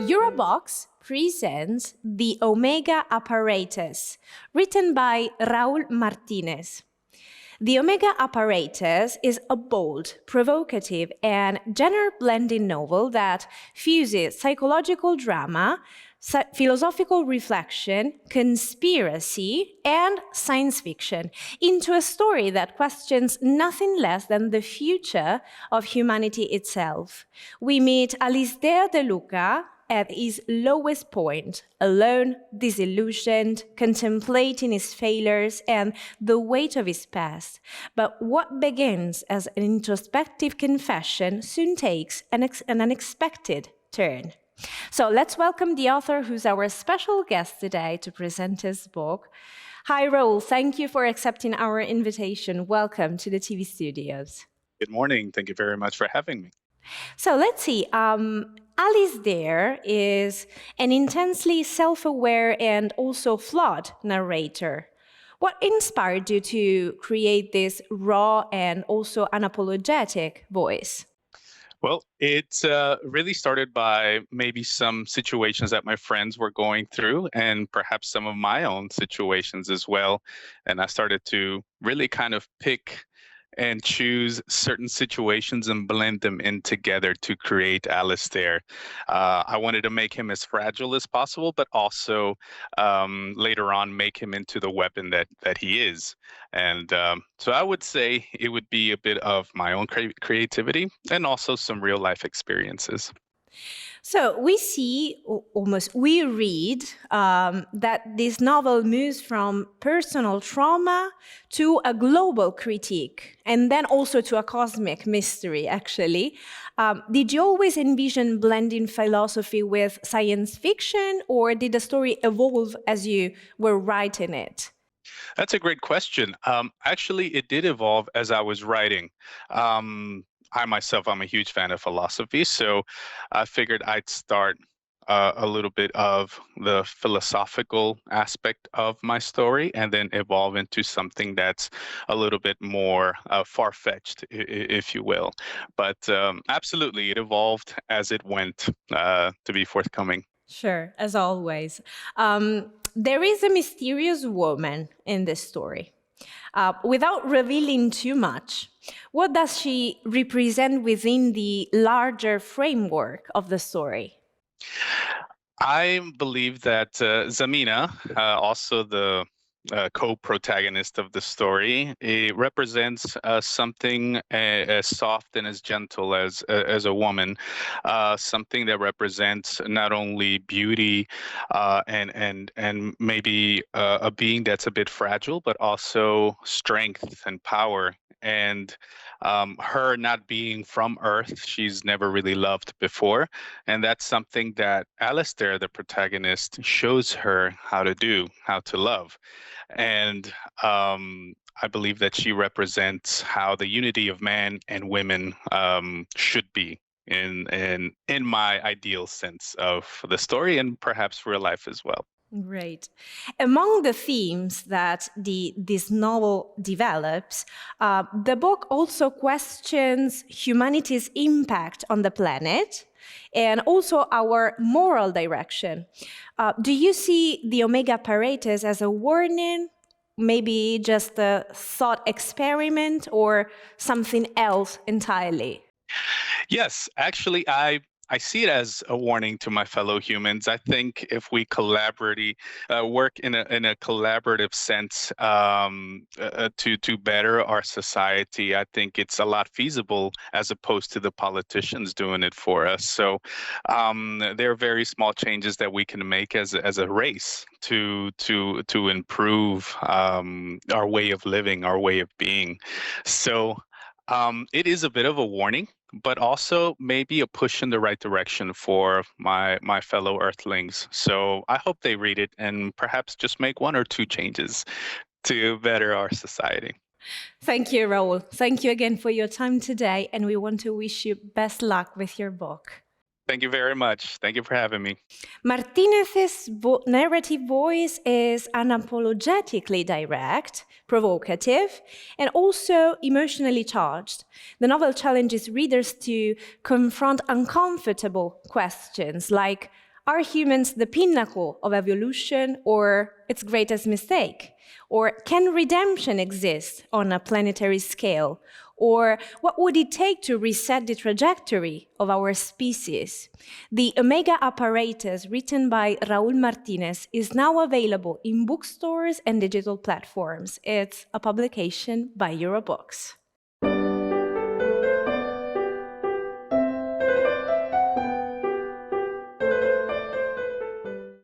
Eurobox presents The Omega Apparatus, written by Raul Martinez. The Omega Apparatus is a bold, provocative, and genre-blending novel that fuses psychological drama, philosophical reflection, conspiracy, and science fiction into a story that questions nothing less than the future of humanity itself. We meet Alistair De Luca at his lowest point, alone, disillusioned, contemplating his failures and the weight of his past. But what begins as an introspective confession soon takes an unexpected turn. So let's welcome the author, who's our special guest today to present his book. Hi, Raul. Thank you for accepting our invitation. Welcome to the TV studios. Good morning. Thank you very much for having me. So let's see. Alistair is an intensely self-aware and also flawed narrator. What inspired you to create this raw and also unapologetic voice? Well, it really started by maybe some situations that my friends were going through and perhaps some of my own situations as well. And I started to really kind of pick and choose certain situations and blend them in together to create Alistair. I wanted to make him as fragile as possible, but also later on make him into the weapon that he is. And so I would say it would be a bit of my own creativity and also some real life experiences. So we read that this novel moves from personal trauma to a global critique, and then also to a cosmic mystery, actually. Did you always envision blending philosophy with science fiction, or did the story evolve as you were writing it? That's a great question. Actually, it did evolve as I was writing. I myself, I'm a huge fan of philosophy, so I figured I'd start a little bit of the philosophical aspect of my story and then evolve into something that's a little bit more far-fetched, if you will. But absolutely, it evolved as it went to be forthcoming. Sure, as always. There is a mysterious woman in this story. Without revealing too much, what does she represent within the larger framework of the story? I believe that Zamina, also the co-protagonist of the story, it represents something as soft and as gentle as a woman, something that represents not only beauty and maybe a being that's a bit fragile, but also strength and power. And her not being from Earth, she's never really loved before. And that's something that Alistair, the protagonist, shows her how to do, how to love. And I believe that she represents how the unity of man and women should be in my ideal sense of the story and perhaps real life as well. Great. Among the themes that this novel develops, the book also questions humanity's impact on the planet and also our moral direction. Do you see the Omega Apparatus as a warning, maybe just a thought experiment, or something else entirely? Yes, actually, I see it as a warning to my fellow humans. I think if we work in a collaborative sense to better our society, I think it's a lot feasible as opposed to the politicians doing it for us. So there are very small changes that we can make as a race to improve our way of living, our way of being. So it is a bit of a warning, but also maybe a push in the right direction for my fellow Earthlings. So I hope they read it and perhaps just make one or two changes to better our society. Thank you, Raul. Thank you again for your time today, and we want to wish you best luck with your book. Thank you very much. Thank you for having me. Martinez's narrative voice is unapologetically direct, provocative, and also emotionally charged. The novel challenges readers to confront uncomfortable questions like, Are humans the pinnacle of evolution or its greatest mistake? Or can redemption exist on a planetary scale? Or what would it take to reset the trajectory of our species? The Omega Apparatus, written by Raul Martinez, is now available in bookstores and digital platforms. It's a publication by Eurobooks.